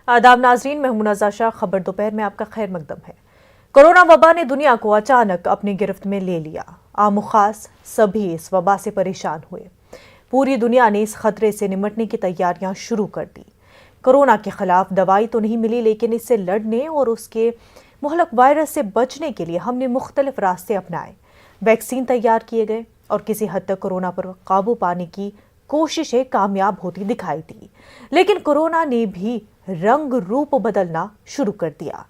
आदाब नाजरीन, मैं मुनाज़ा शाह। खबर दोपहर में आपका खैर मकदम है। कोरोना वबा ने दुनिया को अचानक अपनी गिरफ्त में ले लिया। आम खास सभी इस वबा से परेशान हुए। पूरी दुनिया ने इस खतरे से निमटने की तैयारियां शुरू कर दी। कोरोना के खिलाफ दवाई तो नहीं मिली, लेकिन इससे लड़ने और उसके मुहलक वायरस से बचने के लिए हमने मुख्तलिफ रास्ते अपनाए। वैक्सीन तैयार किए गए और किसी हद तक कोरोना पर काबू पाने की कोशिशें कामयाब होती दिखाई दी, लेकिन कोरोना ने भी रंग रूप बदलना शुरू कर दिया।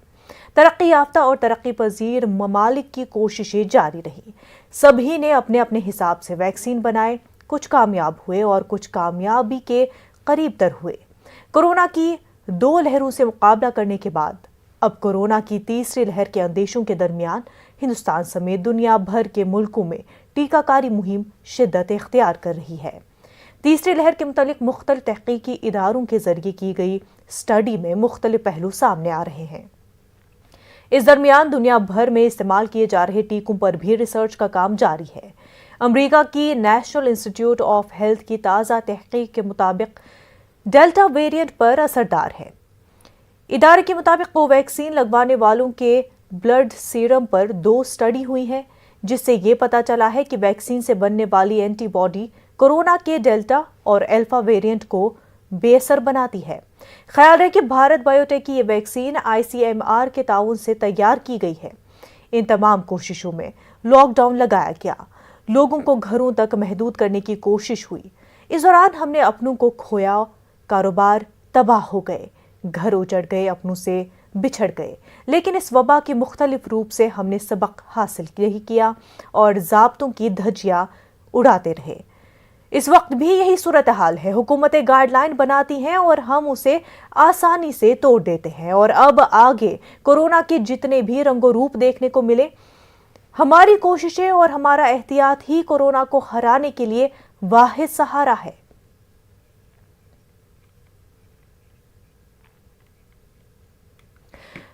तरक्की याफ्ता और तरक्की पजीर ममालिक की कोशिशें जारी रही। सभी ने अपने अपने हिसाब से वैक्सीन बनाए। कुछ कामयाब हुए और कुछ कामयाबी के करीब तर हुए। कोरोना की 2 लहरों से मुकाबला करने के बाद अब कोरोना की तीसरी लहर के अंदेशों के दरमियान हिंदुस्तान समेत दुनिया भर के मुल्कों में टीकाकारी मुहिम शिद्दत इख्तियार कर रही है। तीसरी लहर के मुतालिक मुख्तलिफ तहकीकी इदारों के जरिए की गई स्टडी में मुख्तलिफ पहलू सामने आ रहे हैं। इस दरमियान दुनिया भर में इस्तेमाल किए जा रहे टीकों पर भी रिसर्च का काम जारी है। अमेरिका की नेशनल इंस्टीट्यूट ऑफ हेल्थ की ताज़ा तहकीक के मुताबिक डेल्टा वेरिएंट पर असरदार है। इदारे के मुताबिक कोवैक्सीन लगवाने वालों के ब्लड सीरम पर 2 स्टडी हुई है, जिससे ये पता चला है कि वैक्सीन से बनने वाली एंटीबॉडी कोरोना के डेल्टा और अल्फा वेरिएंट को बेअसर बनाती है। ख्याल है कि भारत बायोटेक की ये वैक्सीन ICMR के ताउन से तैयार की गई है। इन तमाम कोशिशों में लॉकडाउन लगाया गया, लोगों को घरों तक महदूद करने की कोशिश हुई। इस दौरान हमने अपनों को खोया, कारोबार तबाह हो गए, घर उजड़ गए, अपनों से बिछड़ गए। लेकिन इस वबा के मुख्तलिफ रूप से हमने सबक हासिल यही किया और ज़ाब्तों की धज्जियां उड़ाते रहे। इस वक्त भी यही सूरत हाल है। हुकूमतें गाइडलाइन बनाती हैं और हम उसे आसानी से तोड़ देते हैं। और अब आगे कोरोना के जितने भी रंगो रूप देखने को मिले, हमारी कोशिशें और हमारा एहतियात ही कोरोना को हराने के लिए वाहिद सहारा है।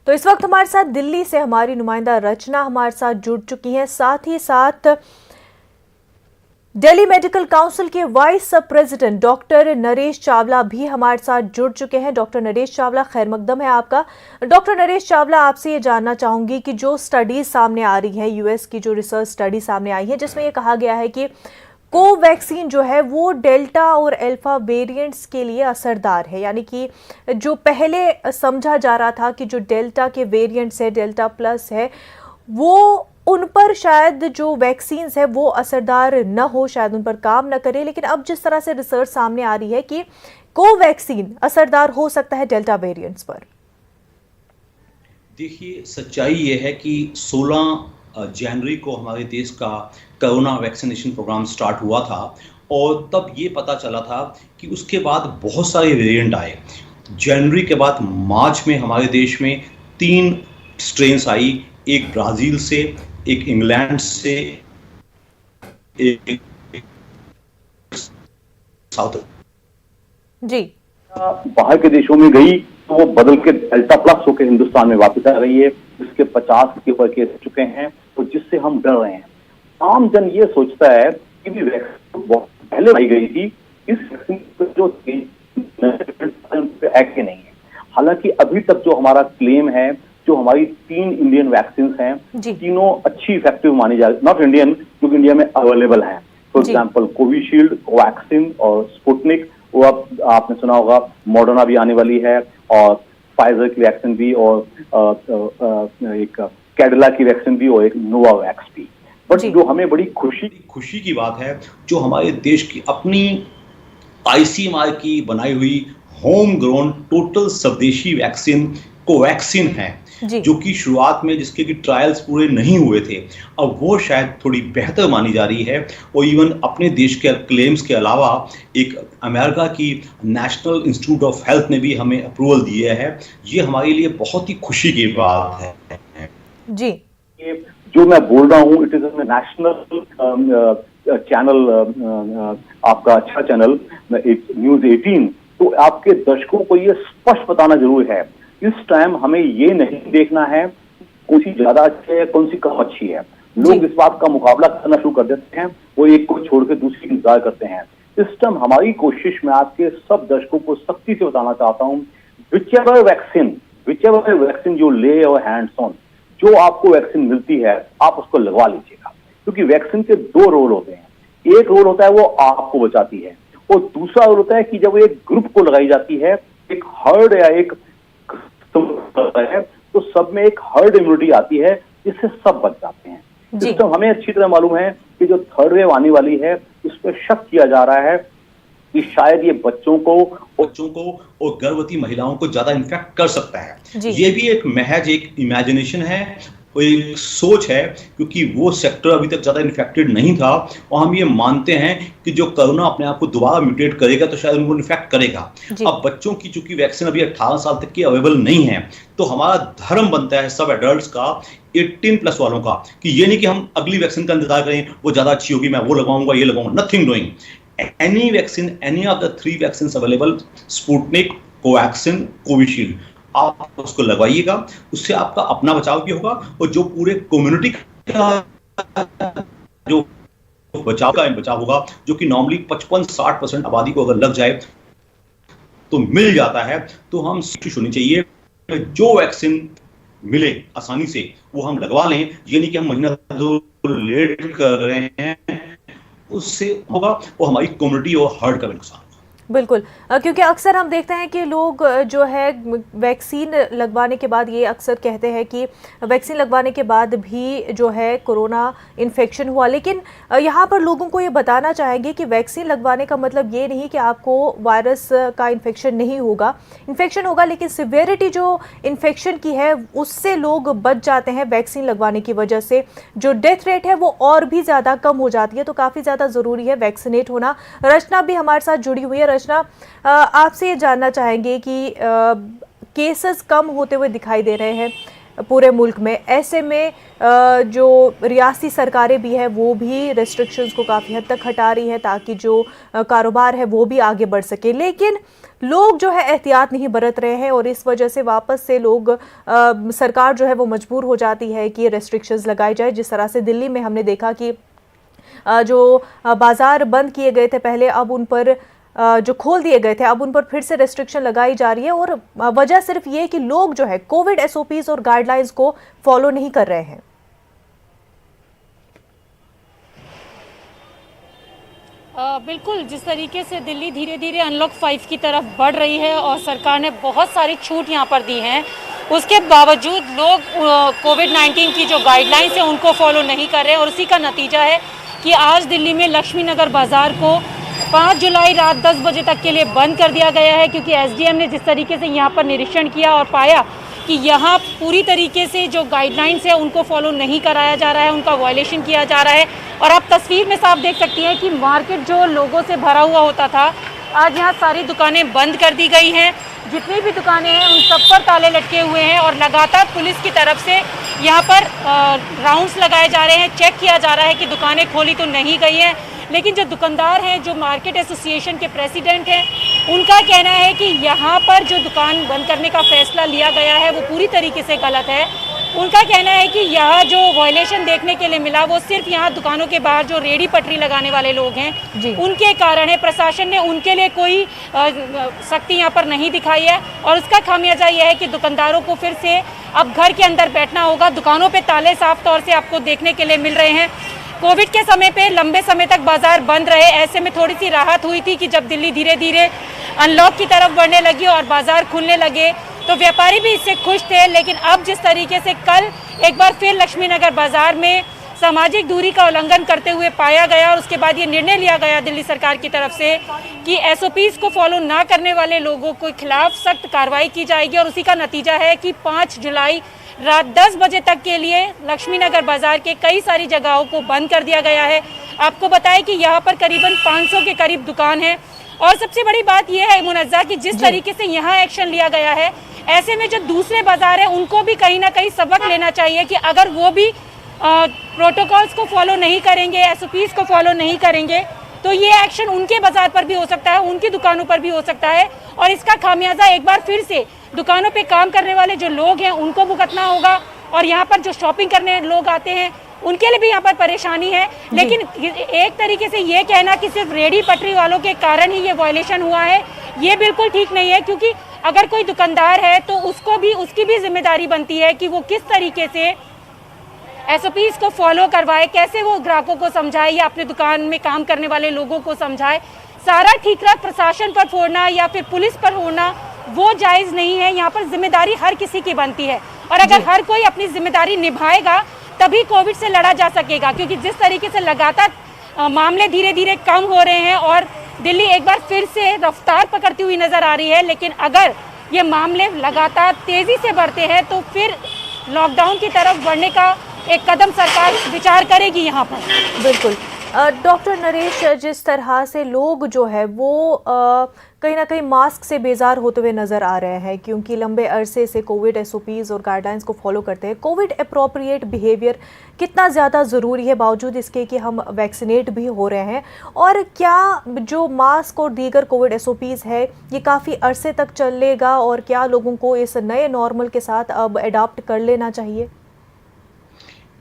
तो इस वक्त हमारे साथ दिल्ली से हमारी नुमाइंदा रचना हमारे साथ जुड़ चुकी हैं। साथ ही साथ दिल्ली मेडिकल काउंसिल के vice president doctor Naresh Chawla भी हमारे साथ जुड़ चुके हैं। डॉक्टर नरेश चावला, खैर मकदम है आपका। डॉक्टर नरेश चावला, आपसे ये जानना चाहूंगी कि जो स्टडीज सामने आ रही है, यूएस की जो रिसर्च स्टडी सामने आई है, जिसमें ये कहा गया है कि कोवैक्सीन जो है वो डेल्टा और अल्फा वेरिएंट्स के लिए असरदार है। यानी कि जो पहले समझा जा रहा था कि जो डेल्टा के वेरिएंट्स है, डेल्टा प्लस है, वो उन पर शायद जो वैक्सीन है वो असरदार न हो, शायद उन पर काम न करे। लेकिन अब जिस तरह से रिसर्च सामने आ रही है कि कोवैक्सीन असरदार हो सकता है डेल्टा वेरिएंट्स पर। देखिए, सच्चाई ये है कि 16 जनवरी को हमारे देश का कोरोना वैक्सीनेशन प्रोग्राम स्टार्ट हुआ था और तब ये पता चला था कि उसके बाद बहुत सारे वेरिएंट आए। जनवरी के बाद मार्च में हमारे देश में 3 स्ट्रेन्स आई, एक ब्राजील से, एक इंग्लैंड से, एक साउथ जी बाहर के देशों में गई तो वो बदल के डेल्टा प्लस होकर हिंदुस्तान में वापस आ रही है। इसके 50 के ऊपर केस चुके हैं, तो जिससे हम डर रहे हैं। आम जन ये सोचता है कि भी वैक्सीन बहुत पहले आई गई थी, इस वैक्सीन जो है कि नहीं है। हालांकि अभी तक जो हमारा क्लेम है, जो हमारी 3 इंडियन वैक्सीन हैं, तीनों अच्छी इफेक्टिव मानी जा रही, नॉट इंडियन, जो इंडिया में अवेलेबल है। फॉर एग्जाम्पल कोविशील्ड, कोवैक्सीन और स्पुतनिक, वो अब आपने सुना होगा मॉडर्ना भी आने वाली है, और फाइजर की वैक्सीन भी, और एक कैडिला की वैक्सीन भी, और एक नोवावैक्स भी। बट जो हमें बड़ी खुशी की बात है, जो हमारे देश की अपनी ICMR की बनाई हुई होम ग्रोन टोटल स्वदेशी वैक्सीन कोवैक्सीन है, जो कि शुरुआत में जिसके कि ट्रायल्स पूरे नहीं हुए थे, अब वो शायद थोड़ी बेहतर मानी जा रही है। और इवन अपने देश के क्लेम्स के अलावा एक अमेरिका की नेशनल इंस्टीट्यूट ऑफ हेल्थ ने भी हमें अप्रूवल दिया है। ये हमारे लिए बहुत ही खुशी की बात है। जी, जो मैं बोल रहा हूँ, इट इज नेशनल चैनल, आपका अच्छा चैनल न्यूज 18, तो आपके दर्शकों को ये स्पष्ट बताना जरूर है। इस टाइम हमें ये नहीं देखना है कौन सी ज्यादा अच्छी है, कौन सी कम अच्छी है। लोग इस बात का मुकाबला करना शुरू कर देते हैं, वो एक को छोड़ के दूसरी इंतजार करते हैं। इस टाइम हमारी कोशिश, मैं आपके सब दर्शकों को सख्ती से बताना चाहता हूँ, विचेवर वैक्सीन यू ले योर हैंड्स ऑन, जो आपको वैक्सीन मिलती है आप उसको लगवा लीजिएगा, क्योंकि वैक्सीन के दो रोल होते हैं। एक रोल होता है वो आपको बचाती है, और दूसरा रोल होता है कि जब एक ग्रुप को लगाई जाती है, एक हर्ड या एक है, तो सब में एक हर्ड इम्यूनिटी आती है जिससे सब बच जाते हैं। तो हमें अच्छी तरह मालूम है कि जो थर्ड वेव आने वाली है इस पर शक किया जा रहा है कि शायद ये बच्चों को और गर्भवती महिलाओं को ज्यादा इन्फेक्ट कर सकता है। ये भी एक महज एक इमेजिनेशन है, वो एक सोच है, क्योंकि वो सेक्टर अभी तक ज्यादा इन्फेक्टेड नहीं था, और हम ये मानते हैं कि जो कोरोना अपने आप को दोबारा म्यूटेट करेगा तो शायद उनको इन्फेक्ट करेगा। अब बच्चों की चूंकि वैक्सीन अभी 18 साल तक की अवेलेबल नहीं है, तो हमारा धर्म बनता है सब एडल्ट्स का, 18+ वालों का, कि ये नहीं कि हम अगली वैक्सीन का इंतजार करें, वो ज्यादा अच्छी होगी मैं वो लगाऊंगा ये लगाऊंगा, nothing doing. Any vaccine, any of the 3 vaccine available, Sputnik, Covaxin, Covishield, आप उसको लगवाइएगा, उससे आपका अपना बचाव भी होगा, और जो पूरे कम्युनिटी का जो बचाव होगा, जो कि नॉर्मली 55-60% आबादी को अगर लग जाए तो मिल जाता है, तो हम कोशिश होनी चाहिए जो वैक्सीन मिले आसानी से वो हम लगवा लें। ये नहीं कि हम महीना दो लेट कर रहे हैं, उससे होगा वो हमारी कम्युनिटी और हर्ड का नुकसान। बिल्कुल, क्योंकि अक्सर हम देखते हैं कि लोग जो है वैक्सीन लगवाने के बाद ये अक्सर कहते हैं कि वैक्सीन लगवाने के बाद भी जो है कोरोना इन्फेक्शन हुआ, लेकिन यहाँ पर लोगों को ये बताना चाहेंगे कि वैक्सीन लगवाने का मतलब ये नहीं कि आपको वायरस का इन्फेक्शन नहीं होगा, इन्फेक्शन होगा, लेकिन सिवियरिटी जो इन्फेक्शन की है उससे लोग बच जाते हैं वैक्सीन लगवाने की वजह से। जो डेथ रेट है वो और भी ज़्यादा कम हो जाती है, तो काफ़ी ज़्यादा ज़रूरी है वैक्सीनेट होना। रचना भी हमारे साथ जुड़ी हुई है। रचना, आपसे ये जानना चाहेंगे कि केसेस कम होते हुए दिखाई दे रहे हैं पूरे मुल्क में, ऐसे में जो रियासती सरकारें भी है वो भी रेस्ट्रिक्शंस को काफ़ी हद तक हटा रही है ताकि जो कारोबार है वो भी आगे बढ़ सके, लेकिन लोग जो है एहतियात नहीं बरत रहे हैं, और इस वजह से वापस से लोग सरकार जो है वो मजबूर हो जाती है कि रेस्ट्रिक्शंस लगाई जाए। जिस तरह से दिल्ली में हमने देखा कि जो बाज़ार बंद किए गए थे पहले, अब उन पर जो खोल दिए गए थे, अब उन पर फिर से रेस्ट्रिक्शन लगाई जा रही है, और वजह सिर्फ ये कि लोग जो है कोविड SOPs और गाइडलाइंस को फॉलो नहीं कर रहे हैं। बिल्कुल, जिस तरीके से दिल्ली धीरे धीरे अनलॉक 5 की तरफ बढ़ रही है और सरकार ने बहुत सारी छूट यहाँ पर दी हैं, उसके बावजूद लोग कोविड-19 की जो गाइडलाइंस है उनको फॉलो नहीं कर रहे हैं, और उसी का नतीजा है कि आज दिल्ली में लक्ष्मी नगर बाज़ार को 5 जुलाई रात 10 बजे तक के लिए बंद कर दिया गया है, क्योंकि SDM ने जिस तरीके से यहाँ पर निरीक्षण किया और पाया कि यहाँ पूरी तरीके से जो गाइडलाइंस है उनको फॉलो नहीं कराया जा रहा है, उनका वायलेशन किया जा रहा है। और आप तस्वीर में साफ देख सकती हैं कि मार्केट जो लोगों से भरा हुआ होता था, आज यहाँ सारी दुकानें बंद कर दी गई हैं। जितनी भी दुकानें हैं उन सब पर ताले लटके हुए हैं, और लगातार पुलिस की तरफ से यहाँ पर राउंड्स लगाए जा रहे हैं, चेक किया जा रहा है कि दुकानें खोली तो नहीं गई हैं। लेकिन जो दुकानदार हैं, जो मार्केट एसोसिएशन के प्रेसिडेंट हैं, उनका कहना है कि यहाँ पर जो दुकान बंद करने का फैसला लिया गया है वो पूरी तरीके से गलत है। उनका कहना है कि यहाँ जो वायलेशन देखने के लिए मिला वो सिर्फ यहाँ दुकानों के बाहर जो रेडी पटरी लगाने वाले लोग हैं उनके कारण है। प्रशासन ने उनके लिए कोई सख्ती यहाँ पर नहीं दिखाई है, और उसका खामियाजा यह है कि दुकानदारों को फिर से अब घर के अंदर बैठना होगा। दुकानों पे ताले साफ तौर से आपको देखने के लिए मिल रहे हैं। कोविड के समय पे लंबे समय तक बाजार बंद रहे, ऐसे में थोड़ी सी राहत हुई थी कि जब दिल्ली धीरे धीरे अनलॉक की तरफ बढ़ने लगी और बाजार खुलने लगे तो व्यापारी भी इससे खुश थे। लेकिन अब जिस तरीके से कल एक बार फिर लक्ष्मी नगर बाजार में सामाजिक दूरी का उल्लंघन करते हुए पाया गया, और उसके बाद ये निर्णय लिया गया दिल्ली सरकार की तरफ से कि SOPs को फॉलो ना करने वाले लोगों के खिलाफ सख्त कार्रवाई की जाएगी, और उसी का नतीजा है कि 5 जुलाई रात 10 बजे तक के लिए लक्ष्मी नगर बाजार के कई सारी जगहों को बंद कर दिया गया है। आपको बताएं कि यहाँ पर करीबन 500 के करीब दुकान है, और सबसे बड़ी बात यह है मुनज्जा कि जिस तरीके से यहाँ एक्शन लिया गया है, ऐसे में जो दूसरे बाजार है उनको भी कहीं ना कहीं सबक लेना चाहिए कि अगर वो भी प्रोटोकॉल्स को फॉलो नहीं करेंगे, SOPs को फॉलो नहीं करेंगे, तो ये एक्शन उनके बाजार पर भी हो सकता है, उनकी दुकानों पर भी हो सकता है, और इसका खामियाजा एक बार फिर से दुकानों पे काम करने वाले जो लोग हैं उनको भुगतना होगा, और यहाँ पर जो शॉपिंग करने लोग आते हैं उनके लिए भी यहाँ पर परेशानी है। लेकिन एक तरीके से ये कहना कि सिर्फ रेडी पटरी वालों के कारण ही ये वायलेशन हुआ है, ये बिल्कुल ठीक नहीं है, क्योंकि अगर कोई दुकानदार है तो उसकी भी जिम्मेदारी बनती है कि वो किस तरीके से SOPs को फॉलो करवाए, कैसे वो ग्राहकों को समझाए या अपने दुकान में काम करने वाले लोगों को समझाए। सारा ठीकरा प्रशासन पर फोड़ना या फिर पुलिस पर होना वो जायज़ नहीं है। यहाँ पर जिम्मेदारी हर किसी की बनती है और अगर हर कोई अपनी जिम्मेदारी निभाएगा तभी कोविड से लड़ा जा सकेगा, क्योंकि जिस तरीके से लगातार मामले धीरे धीरे कम हो रहे हैं और दिल्ली एक बार फिर से रफ्तार पकड़ती हुई नजर आ रही है। लेकिन अगर ये मामले लगातार तेजी से बढ़ते हैं तो फिर लॉकडाउन की तरफ बढ़ने का एक कदम सरकार विचार करेगी यहाँ पर। बिल्कुल। डॉक्टर नरेश, जिस तरह से लोग जो है वो कहीं ना कहीं मास्क से बेजार होते हुए नज़र आ रहे हैं, क्योंकि लंबे अरसे से कोविड SOPs और गाइडलाइंस को फॉलो करते हैं। कोविड अप्रोप्रिएट बिहेवियर कितना ज़्यादा ज़रूरी है बावजूद इसके कि हम वैक्सीनेट भी हो रहे हैं, और क्या जो मास्क और दीगर कोविड SOPs है ये काफ़ी अरसे तक चलेगा, और क्या लोगों को इस नए नॉर्मल के साथ अब अडॉप्ट कर लेना चाहिए?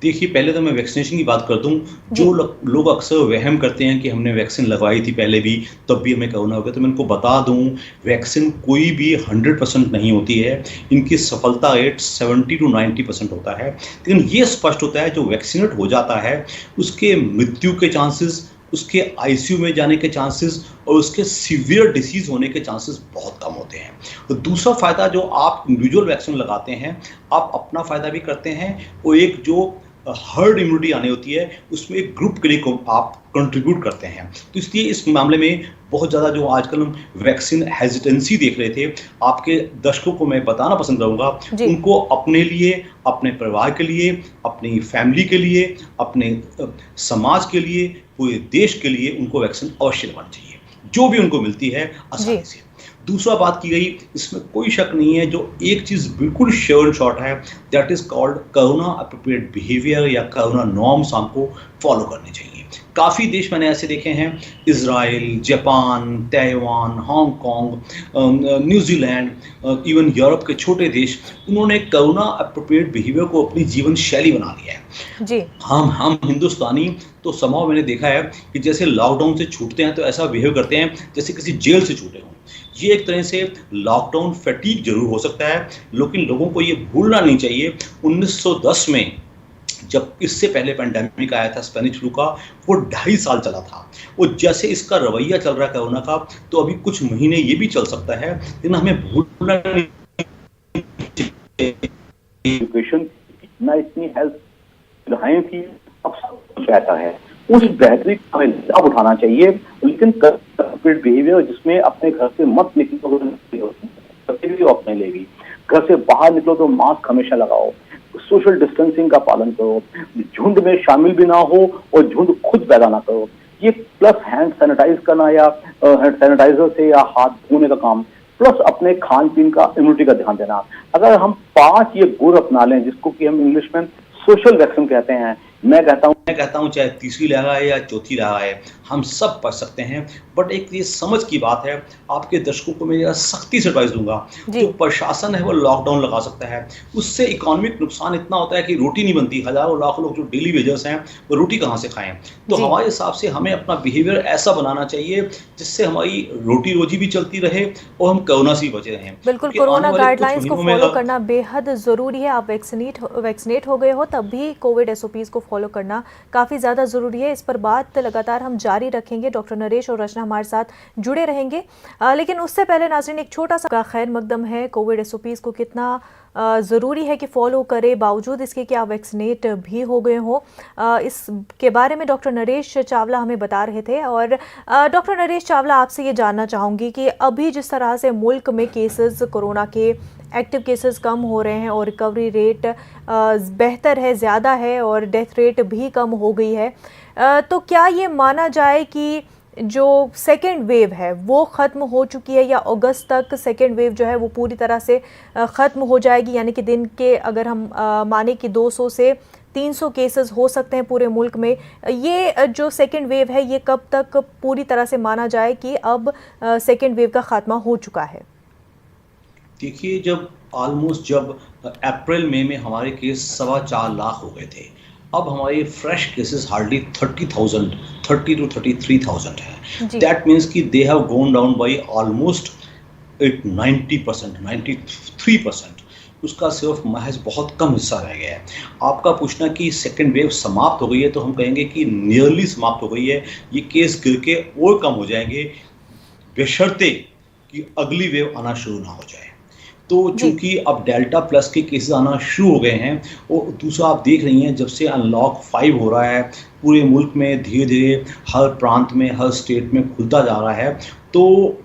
देखिए, पहले तो मैं वैक्सीनेशन की बात कर दूं। जो लोग अक्सर वहम करते हैं कि हमने वैक्सीन लगवाई थी पहले भी तब भी हमें कोरोना हो गया, तो मैं इनको बता दूं वैक्सीन कोई भी 100% नहीं होती है। इनकी सफलता रेट 70 to 90% होता है। लेकिन ये स्पष्ट होता है जो वैक्सीनेट हो जाता है उसके मृत्यु के चांसेस, उसके ICU में जाने के चांसेस और उसके सीवियर डिसीज होने के चांसेस बहुत कम होते हैं। और दूसरा फ़ायदा जो आप इंडिविजुअल वैक्सीन लगाते हैं, आप अपना फ़ायदा भी करते हैं, वो एक जो हर्ड इम्यूनिटी आनी होती है उसमें एक ग्रुप के लिए आप कंट्रीब्यूट करते हैं। तो इसलिए इस मामले में बहुत ज़्यादा जो आजकल हम वैक्सीन हेजिटेंसी देख रहे थे, आपके दर्शकों को मैं बताना पसंद करूँगा, उनको अपने लिए, अपने परिवार के लिए, अपनी फैमिली के लिए, अपने समाज के लिए, पूरे देश के लिए उनको वैक्सीन अवश्य लगवानी चाहिए, जो भी उनको मिलती है आसानी से। दूसरा बात की गई, इसमें कोई शक नहीं है, जो एक चीज़ बिल्कुल श्योर एंड शॉर्ट है, that is called corona appropriate behaviour या कोरोना नॉर्म्स हमको फॉलो करने चाहिए। काफ़ी देश मैंने ऐसे देखे हैं, Israel, Japan, Taiwan, Hong Kong, New Zealand, even Europe के छोटे देश, उन्होंने कोरोना अप्रोप्रिएट बिहेवियर को अपनी जीवन शैली बना लिया है। जी। हम हिंदुस्तानी तो समाव मैंने देखा है कि जैसे लॉकडाउन से छूटते हैं तो ऐसा बिहेव करते हैं जैसे किसी जेल से छूटे हों। ये एक तरह से लॉकडाउन फैटीग जरूर हो सकता है, लेकिन लोगों को ये भूलना नहीं चाहिए 1910 में जब इससे पहले पैंडेमिक आया था स्पेनिश फ्लू का, वो 2.5 साल चला था। वो जैसे इसका रवैया चल रहा है कोरोना का, तो अभी कुछ महीने ये भी चल सकता है, लेकिन हमें भूलना नहीं एजुकेशन ना इतनी हेल्थ सुविधाएं थी, अब सब कुछ रहता है। उस बेहतरी का हमें लाभ उठाना चाहिए, लेकिन बिहेवियर जिसमें अपने घर से मत निकलो अपने लेगी, घर से बाहर निकलो तो मास्क हमेशा लगाओ, सोशल डिस्टेंसिंग का पालन करो, झुंड में शामिल भी ना हो और झुंड खुद पैदा ना करो। ये प्लस हैंड सैनिटाइज करना या हैंड सैनिटाइजर से या हाथ धोने का काम, प्लस अपने खान पीन का इम्यूनिटी का ध्यान देना। अगर हम 5 ये गुर अपना लें, जिसको कि हम इंग्लिश में सोशल वैक्सीन कहते हैं, मैं कहता हूँ चाहे तीसरी लहर आए या चौथी लहर आए, हम सब पढ़ सकते हैं। बट एक ये समझ की बात है, आपके दर्शकों को मैं सख्ती से एडवाइस दूंगा, जो प्रशासन है वो लॉकडाउन लगा सकता है, उससे इकोनॉमिक नुकसान इतना होता है कि रोटी नहीं बनती। हजारों लाखों लोग जो डेली वेजर्स हैं वो रोटी कहाँ से खाएं। तो हमारे हिसाब से हमें अपना बिहेवियर ऐसा बनाना चाहिए जिससे हमारी रोटी रोजी भी चलती रहे और हम कोरोना से बचे रहें। बिल्कुल, कोरोना गाइडलाइंस को फॉलो करना बेहद ज़रूरी है। आप वैक्सीनेट हो गए हो तब भी कोविड SOPs को फॉलो करना काफ़ी ज़्यादा ज़रूरी है। इस पर बात लगातार हम जारी रखेंगे। डॉक्टर नरेश और रचना हमारे साथ जुड़े रहेंगे, लेकिन उससे पहले नाज़रीन एक छोटा सा खैर मकदम है। कोविड SOPs को कितना ज़रूरी है कि फॉलो करें बावजूद इसके कि आप वैक्सीनेट भी हो गए हो, इसके बारे में डॉक्टर नरेश चावला हमें बता रहे थे। और डॉक्टर नरेश चावला, आपसे ये जानना चाहूँगी कि अभी जिस तरह से मुल्क में केसेस, कोरोना के एक्टिव केसेस कम हो रहे हैं और रिकवरी रेट बेहतर है, ज़्यादा है, और डेथ रेट भी कम हो गई है, तो क्या ये माना जाए कि जो सेकेंड वेव है वो ख़त्म हो चुकी है, या अगस्त तक सेकेंड वेव जो है वो पूरी तरह से ख़त्म हो जाएगी? यानी कि दिन के अगर हम माने कि 200 से 300 केसेस हो सकते हैं पूरे मुल्क में, ये जो सेकेंड वेव है ये कब तक पूरी तरह से माना जाए कि अब सेकेंड वेव का खात्मा हो चुका है? देखिए, जब अप्रैल मई में हमारे केस 4.25 लाख हो गए थे, अब हमारे फ्रेश केसेस हार्डली 30 to 33,000 है। दैट मीन्स कि they have gone down by almost 90%, 93%, उसका सिर्फ महज बहुत कम हिस्सा रह गया है। आपका पूछना कि सेकेंड वेव समाप्त हो गई है, तो हम कहेंगे कि नियरली समाप्त हो गई है। ये केस गिर के और कम हो जाएंगे, बशर्ते कि अगली वेव आना शुरू ना हो जाए। तो चूंकि अब डेल्टा प्लस के केसेस आना शुरू हो गए हैं, और दूसरा आप देख रही हैं जब से अनलॉक 5 हो रहा है पूरे मुल्क में, धीरे धीरे हर प्रांत में, हर स्टेट में खुलता जा रहा है, तो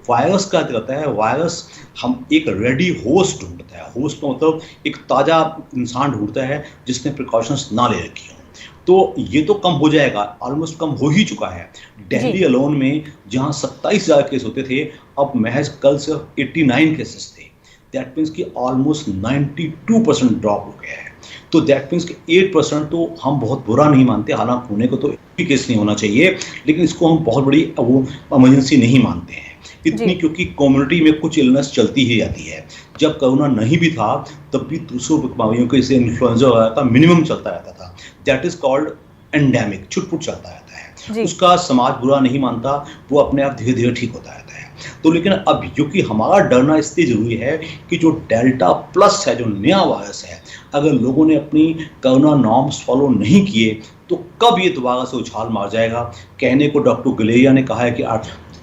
वायरस क्या करता है, वायरस हम एक रेडी होस्ट ढूंढता है। होस्ट में मतलब एक ताज़ा इंसान ढूंढता है जिसने प्रिकॉशंस ना ले रखी हो। तो ये तो कम हो जाएगा, ऑलमोस्ट कम हो ही चुका है। दिल्ली अलोन में जहां 27,000 केस होते थे, अब महज कल सिर्फ 89 केसेस थे। दैट मीन्स कि ऑलमोस्ट 92% ड्रॉप हो गया है। तो दैट मीन्स कि 8% तो हम बहुत बुरा नहीं मानते, हालांकि होने को तो एक केस नहीं होना चाहिए, लेकिन इसको हम बहुत बड़ी वो इमरजेंसी नहीं मानते हैं इतनी, क्योंकि कम्युनिटी में कुछ इलनेस चलती ही जाती है। जब कोरोना नहीं भी था तब भी दूसरों बीमारियों के जैसे इन्फ्लुएंजा वगैरह का मिनिमम चलता रहता था। दैट इज कॉल्ड एंडेमिक, छुटपुट चलता रहता है। उसका समाज बुरा नहीं मानता, वो अपने आप धीरे धीरे ठीक होता रहता है। तो लेकिन अब क्योंकि हमारा डरना इसलिए जरूरी है कि जो डेल्टा प्लस है, जो नया वायरस है, अगर लोगों ने अपनी कोरोना नॉर्म्स फॉलो नहीं किए तो कब ये दोबारा से उछाल मार जाएगा। कहने को डॉक्टर गुलेरिया ने कहा है कि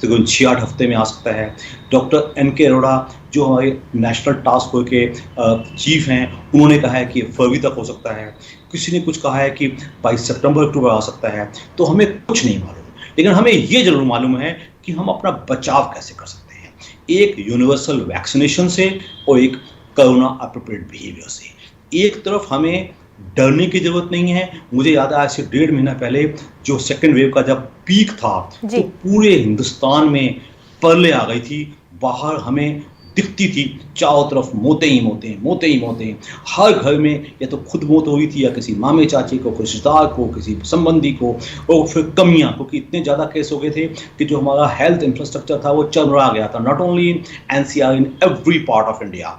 6-8 हफ्ते में आ सकता है। डॉक्टर NK अरोड़ा जो हमारे नेशनल टास्क फोर्स के चीफ हैं, उन्होंने कहा है कि फरवरी तक हो सकता है। किसी ने कुछ कहा है कि 22 सितंबर अक्टूबर आ सकता है। तो हमें कुछ नहीं मालूम, लेकिन हमें ये जरूर मालूम है कि हम अपना बचाव कैसे कर सकते हैं, एक यूनिवर्सल वैक्सीनेशन से और एक कोरोना अप्रोप्रिएट बिहेवियर से। एक तरफ हमें डरने की जरूरत नहीं है। मुझे याद है आज से 1.5 महीना पहले जो सेकेंड वेव का जब पीक था, तो पूरे हिंदुस्तान में परले आ गई थी। बाहर हमें दिखती थी चारों तरफ मौतें ही मौतें, मौतें ही मौतें। हर घर में या तो खुद मौत हुई थी, या किसी मामे चाची को, किसी रिश्तेदार को, किसी संबंधी को, और फिर कमियां, क्योंकि इतने ज़्यादा केस हो गए थे कि जो हमारा हेल्थ इंफ्रास्ट्रक्चर था वो चरमरा गया था। Not only in NCR, in every part of India,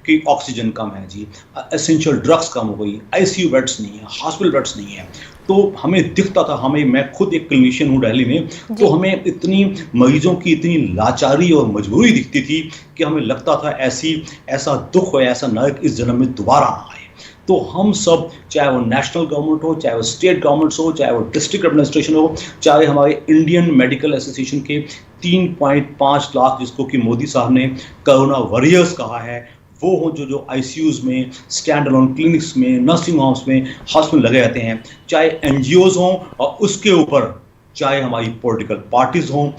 कि ऑक्सीजन कम है जी, एसेंशियल ड्रग्स कम हो गई, ICU बेड्स नहीं है, हॉस्पिटल बेड्स नहीं है। तो हमें दिखता था, मैं खुद एक क्लिनिशियन हूँ दिल्ली में, तो हमें इतनी मरीजों की इतनी लाचारी और मजबूरी दिखती थी कि हमें लगता था ऐसा दुख हो, ऐसा नरक इस जन्म में दोबारा ना आए। तो हम सब, चाहे वो नेशनल गवर्नमेंट हो, चाहे वो स्टेट गवर्नमेंट्स हो, चाहे वो डिस्ट्रिक्ट एडमिनिस्ट्रेशन हो, चाहे हमारे इंडियन मेडिकल एसोसिएशन के 3.5 लाख, जिसको कि मोदी साहब ने कोरोना वॉरियर्स कहा है, वो हो जो ICUs में, स्टैंड अलोन क्लिनिक्स में, नर्सिंग होम्स में, हॉस्पिटल लगे रहते हैं, चाहे NGOs हों, और उसके ऊपर चाहे हमारी पॉलिटिकल पार्टीज हों,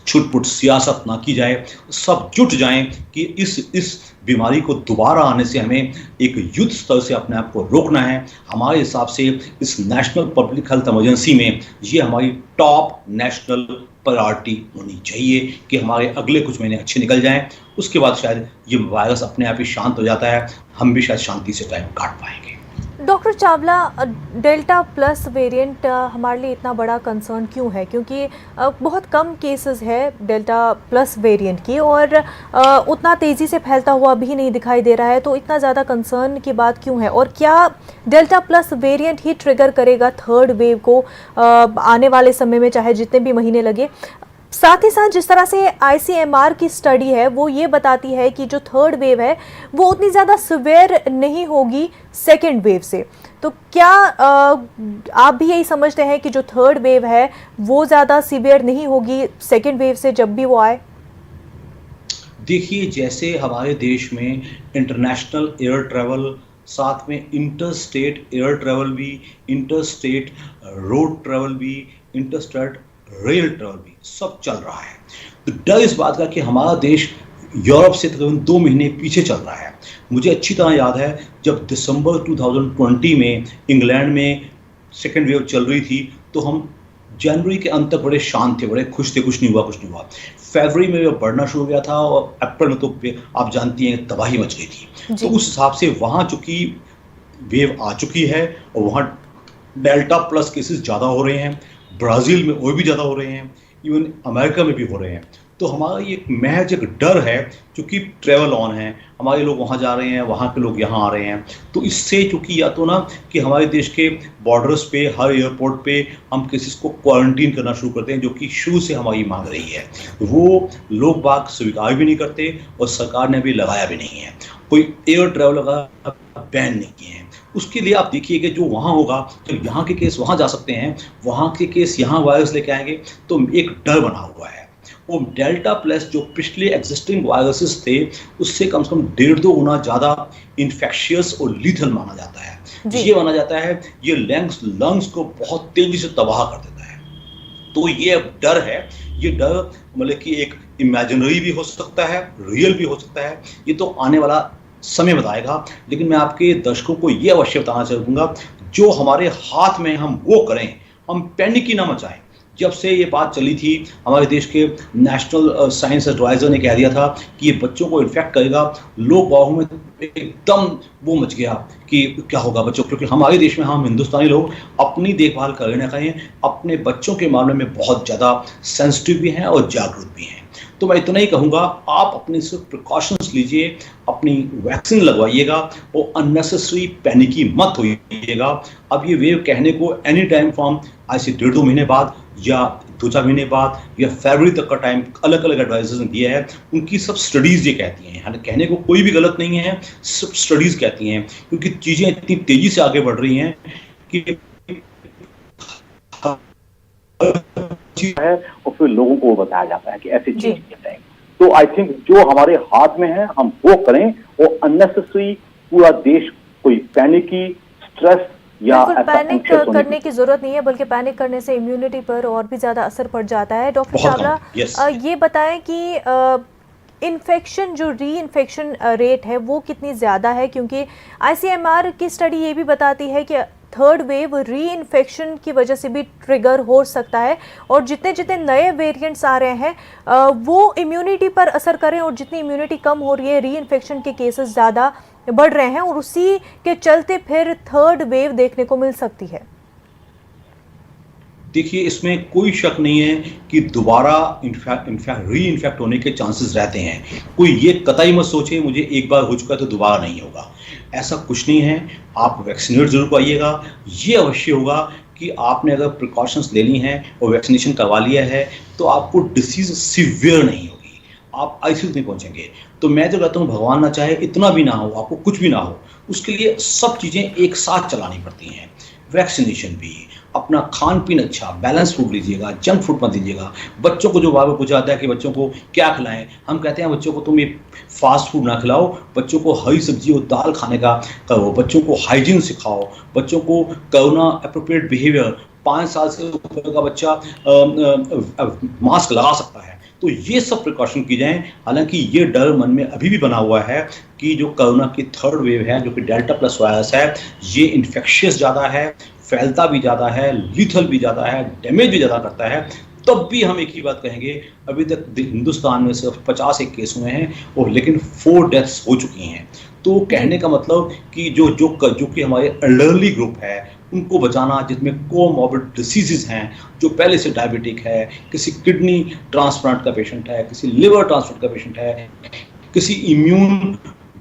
छुटपुट सियासत ना की जाए, सब जुट जाएं कि इस बीमारी को दोबारा आने से हमें एक युद्ध स्तर से अपने आप को रोकना है। हमारे हिसाब से इस नेशनल पब्लिक हेल्थ इमरजेंसी में ये हमारी टॉप नेशनल प्रायोरिटी होनी चाहिए कि हमारे अगले कुछ महीने अच्छे निकल जाएं। उसके बाद शायद ये वायरस अपने आप ही शांत हो जाता है, हम भी शायद शांति से टाइम काट पाएंगे। Doctor Chawla, delta plus variant हमारे लिए इतना बड़ा कंसर्न क्यों है? क्योंकि बहुत कम केसेस है डेल्टा प्लस वेरिएंट की, और उतना तेज़ी से फैलता हुआ भी नहीं दिखाई दे रहा है। तो इतना ज़्यादा कंसर्न की बात क्यों है? और क्या डेल्टा प्लस वेरिएंट ही ट्रिगर करेगा थर्ड वेव को आने वाले समय में, चाहे जितने भी महीने लगे? साथ ही साथ जिस तरह से ICMR की स्टडी है वो ये बताती है कि जो थर्ड वेव है वो उतनी ज़्यादा सिवियर नहीं होगी सेकेंड वेव से। तो क्या आप भी यही समझते हैं कि जो थर्ड वेव है वो ज़्यादा सिवियर नहीं होगी सेकेंड वेव से जब भी वो आए? देखिए, जैसे हमारे देश में इंटरनेशनल एयर ट्रैवल, साथ में इंटरस्टेट एयर ट्रैवल भी, इंटरस्टेट रोड ट्रैवल भी, इंटरस्टेट रेल ट्रैवल भी, सब चल रहा है। तो डर इस बात का कि हमारा देश यूरोप से तकरीबन 2 महीने पीछे चल रहा है। मुझे अच्छी तरह याद है जब दिसंबर 2020 में इंग्लैंड में सेकेंड वेव चल रही थी, तो हम जनवरी के अंत तक बड़े शांत थे, बड़े खुश थे, कुछ नहीं हुआ। फरवरी में वो बढ़ना शुरू हो गया था, और अप्रैल में तो आप जानती हैं तबाही मच गई थी। तो उस हिसाब से वहाँ चूंकि वेव आ चुकी है, और वहाँ डेल्टा प्लस केसेस ज़्यादा हो रहे हैं, ब्राज़ील में और भी ज़्यादा हो रहे हैं, इवन अमेरिका में भी हो रहे हैं। तो हमारा ये महज एक डर है, क्योंकि ट्रेवल ऑन है, हमारे लोग वहाँ जा रहे हैं, वहाँ के लोग यहाँ आ रहे हैं, तो इससे चूंकि या तो ना कि हमारे देश के बॉर्डर्स पे, हर एयरपोर्ट पे हम केसेस को क्वारंटीन करना शुरू करते हैं, जो कि शुरू से हमारी मांग रही है। वो लोग बाग स्वीकार भी नहीं करते और सरकार ने भी लगाया भी नहीं है, कोई एयर ट्रैवल का बैन नहीं किए हैं। उसके लिए आप देखिए कि जो वहाँ होगा, जब यहाँ के केस वहाँ जा सकते हैं, वहाँ के केस यहाँ वायरस लेके आएंगे, तो एक डर बना हुआ है। वो डेल्टा प्लस जो पिछले एग्जिस्टिंग वायरसेस थे, उससे कम से कम 1.5 गुना ज़्यादा इन्फेक्शियस और लीथल माना जाता है। ये माना जाता है ये लंग्स को बहुत तेजी से तबाह कर देता है। तो ये डर है, ये डर मतलब कि एक इमेजिनरी भी हो सकता है, रियल भी हो सकता है, ये तो आने वाला समय बताएगा। लेकिन मैं आपके दर्शकों को ये अवश्य बताना चाहूँगा, जो हमारे हाथ में हम वो करें, हम पैनिक ही ना मचाएं। जब से ये बात चली थी, हमारे देश के नेशनल साइंस एडवाइजर ने कह दिया था कि ये बच्चों को इन्फेक्ट करेगा, लोग बाहों में एकदम वो मच गया कि क्या होगा बच्चों, क्योंकि हमारे देश में हम हिंदुस्तानी लोग अपनी देखभाल करें ना करें, अपने बच्चों के मामले में बहुत ज़्यादा सेंसिटिव भी हैं और जागरूक भी हैं। तो मैं इतना ही कहूँगा, आप अपने सिर्फ प्रिकॉशंस लीजिए, अपनी वैक्सीन लगवाइएगा और अननेसेसरी पैनिकी मत होइएगा। अब ये वेव कहने को एनी टाइम फ्रॉम ऐसे 1.5-2 महीने बाद या 2-4 महीने बाद या फरवरी तक का टाइम अलग अलग एडवाइजर्स ने दिया है, उनकी सब स्टडीज़ ये कहती हैं, कहने को कोई भी गलत नहीं है, सब स्टडीज़ कहती हैं, क्योंकि चीज़ें इतनी तेज़ी से आगे बढ़ रही हैं कि है और फिर लोगों को बताया जाता है कि ऐसी चीज किया जाए। तो आई थिंक जो हमारे हाथ में है हम वो करें, और अननेसेसरी पूरा देश कोई पैनिकी, स्ट्रेस या पैनिक करने की जरूरत नहीं है, बल्कि पैनिक करने से इम्यूनिटी पर और भी ज्यादा असर पड़ जाता है। डॉक्टर चावला, ये बताएं कि इन्फेक्शन जो री इन्फेक्शन रेट है वो कितनी ज़्यादा है, क्योंकि ICMR की स्टडी ये भी बताती है कि थर्ड वेव री इन्फेक्शन की वजह से भी ट्रिगर हो सकता है, और जितने जितने नए वेरिएंट्स आ रहे हैं वो इम्यूनिटी पर असर करें, और जितनी इम्यूनिटी कम हो रही है री इन्फेक्शन के केसेस ज़्यादा बढ़ रहे हैं, और उसी के चलते फिर थर्ड वेव देखने को मिल सकती है। देखिए, इसमें कोई शक नहीं है कि दोबारा री इन्फेक्ट होने के चांसेस रहते हैं। कोई ये कतई मत सोचे मुझे एक बार हो चुका है तो दोबारा नहीं होगा, ऐसा कुछ नहीं है। आप वैक्सीनेट जरूर कराइएगा। ये अवश्य होगा कि आपने अगर प्रिकॉशंस ले ली हैं और वैक्सीनेशन करवा लिया है तो आपको डिसीज सिवियर नहीं होगी, आप आईसीयू नहीं पहुंचेंगे। तो मैं जो कहता हूँ, भगवान ना चाहे इतना भी ना हो, आपको कुछ भी ना हो, उसके लिए सब चीज़ें एक साथ चलानी पड़ती हैं। वैक्सीनेशन भी, अपना खान पीन अच्छा बैलेंस फूड लीजिएगा, जंक फूड मत लीजिएगा। बच्चों को जो बार बार पूछा जाता है कि बच्चों को क्या खिलाएं, हम कहते हैं बच्चों को तुम ये फास्ट फूड ना खिलाओ, बच्चों को हरी सब्जी और दाल खाने का करो, बच्चों को हाइजीन सिखाओ, बच्चों को कोरोना अप्रोप्रिएट बिहेवियर, 5 साल से ऊपर का बच्चा मास्क लगा सकता है। तो ये सब प्रिकॉशन की जाएं। हालांकि ये डर मन में अभी भी बना हुआ है कि जो कोरोना की थर्ड वेव है, जो कि डेल्टा प्लस वायरस है, ये इन्फेक्शियस ज़्यादा है, फैलता भी ज़्यादा है, लीथल भी ज़्यादा है, डैमेज भी ज़्यादा करता है। तब भी हम एक ही बात कहेंगे, अभी तक हिंदुस्तान में सिर्फ 51 केस हुए हैं और लेकिन 4 डेथ्स हो चुकी हैं। तो कहने का मतलब कि जो कि हमारे एल्डरली ग्रुप है उनको बचाना, जिसमें कोमॉर्बिड डिसीजेज हैं, जो पहले से डायबिटिक है, किसी किडनी ट्रांसप्लांट का पेशेंट है, किसी लिवर ट्रांसप्लांट का पेशेंट है, किसी इम्यून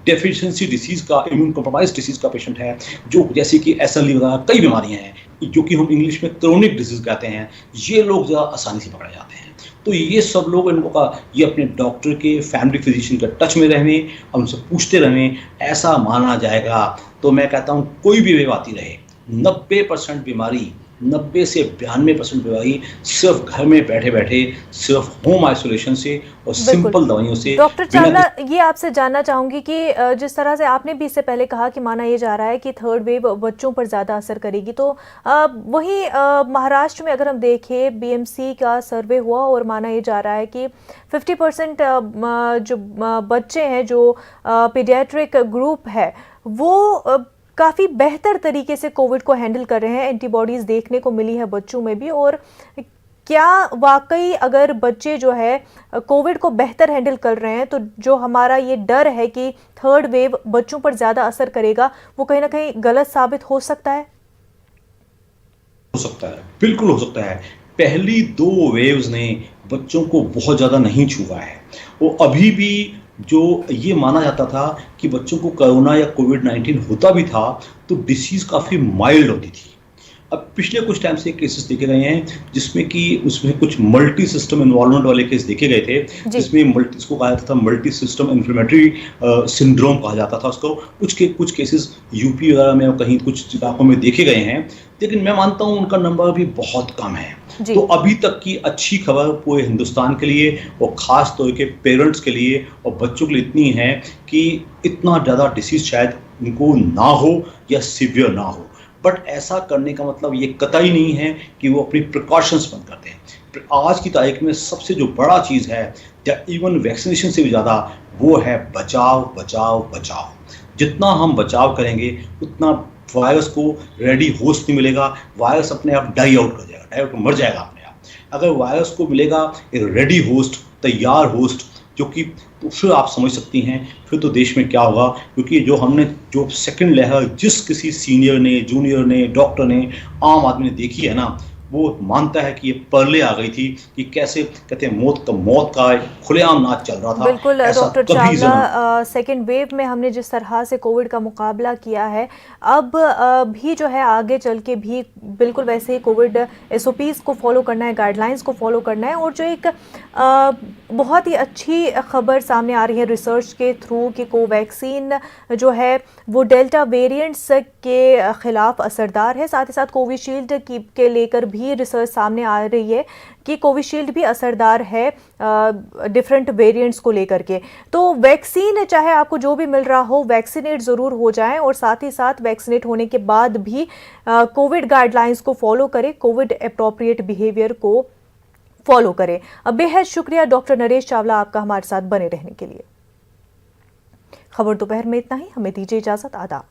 डेफिशिएंसी डिसीज का, इम्यून कॉम्प्रोमाइज डिसीज का पेशेंट है, जो जैसे कि SLE वगैरह कई बीमारियां हैं जो कि हम इंग्लिश में क्रोनिक डिजीज कहते हैं, ये लोग ज़्यादा आसानी से पकड़े जाते हैं। तो ये सब लोग इनको का ये अपने डॉक्टर के, फैमिली फिजिशियन के टच में रहें, उनसे पूछते रहें, ऐसा माना जाएगा। तो मैं कहता हूँ कोई भी वेव आती रहे, 90% बीमारी, 90 से 92% बीमारी सिर्फ घर में बैठे बैठे, सिर्फ होम आइसोलेशन से और सिंपल दवाइयों से। डॉक्टर चावला, ये आपसे जानना चाहूंगी कि जिस तरह से आपने भी इससे पहले कहा कि माना ये जा रहा है कि थर्ड वेव बच्चों पर ज़्यादा असर करेगी, तो वहीं महाराष्ट्र में अगर हम देखें, BMC का सर्वे हुआ और माना ये जा रहा है कि 50% जो बच्चे हैं, जो पीडियाट्रिक ग्रुप है, वो काफ़ी बेहतर तरीके से कोविड को हैंडल कर रहे हैं। एंटीबॉडीज़ देखने को मिली है बच्चों में भी। और क्या वाकई अगर बच्चे जो है कोविड को बेहतर हैंडल कर रहे हैं, तो जो हमारा ये डर है कि थर्ड वेव बच्चों पर ज़्यादा असर करेगा, वो कहीं ना कहीं गलत साबित हो सकता है? हो सकता है, बिल्कुल हो सकता है। पहली 2 वेव्स ने बच्चों को बहुत ज़्यादा नहीं छुआ है। वो अभी भी जो ये माना जाता था कि बच्चों को कोरोना या कोविड-19 होता भी था तो डिसीज़ काफ़ी माइल्ड होती थी। अब पिछले कुछ टाइम से केसेस देखे गए हैं जिसमें कि उसमें कुछ मल्टी सिस्टम इन्वॉल्वमेंट वाले केस देखे गए थे, जिसमें इसको कहा जाता था मल्टी सिस्टम इन्फ्लेमेटरी सिंड्रोम कहा जाता था उसको। कुछ केसेस यूपी वगैरह में और कहीं कुछ इलाकों में देखे गए हैं, लेकिन मैं मानता हूँ उनका नंबर भी बहुत कम है। तो अभी तक की अच्छी खबर पूरे हिंदुस्तान के लिए और ख़ास तौर के पेरेंट्स के लिए और बच्चों के लिए इतनी है कि इतना ज़्यादा डिसीज़ शायद उनको ना हो या सीवियर ना हो। बट ऐसा करने का मतलब ये कतई नहीं है कि वो अपनी प्रिकॉशंस बंद कर दें। आज की तारीख में सबसे जो बड़ा चीज़ है या इवन वैक्सीनेशन से भी ज़्यादा वो है बचाव बचाव बचाव। जितना हम बचाव करेंगे उतना वायरस को रेडी होस्ट नहीं मिलेगा, वायरस अपने आप डाई आउट कर जाएगा, डाई आउट मर जाएगा अपने आप। अगर वायरस को मिलेगा एक रेडी होस्ट, तैयार होस्ट, जो कि तो फिर आप समझ सकती हैं फिर तो देश में क्या होगा। क्योंकि जो सेकंड लहर जिस किसी सीनियर ने, जूनियर ने, डॉक्टर ने, आम आदमी ने देखी है ना, वो मानता है कि ये पहले आ गई थी कि कैसे कहते हैं मौत का खुलेआम नाच चल रहा था। बिल्कुल डॉक्टर चावला, सेकेंड वेव में हमने जिस तरह से कोविड का मुकाबला किया है, अब भी जो है आगे चल के भी बिल्कुल वैसे ही कोविड SOPs को फॉलो करना है, गाइडलाइंस को फॉलो करना है। और जो एक बहुत ही अच्छी खबर सामने आ रही है रिसर्च के थ्रू कि कोवैक्सीन जो है वो डेल्टा वेरिएंट्स के खिलाफ असरदार है। साथ ही साथ कोविशील्ड के लेकर भी रिसर्च सामने आ रही है कि कोविशील्ड भी असरदार है डिफरेंट वेरिएंट्स को लेकर के। तो वैक्सीन चाहे आपको जो भी मिल रहा हो, वैक्सीनेट ज़रूर हो जाएं और साथ ही साथ वैक्सीनेट होने के बाद भी कोविड गाइडलाइंस को फॉलो करें, कोविड एप्रोप्रिएट बिहेवियर को फॉलो करें। अब बेहद शुक्रिया डॉक्टर नरेश चावला आपका हमारे साथ बने रहने के लिए। खबर दोपहर में इतना ही, हमें दीजिए इजाजत। आदाब।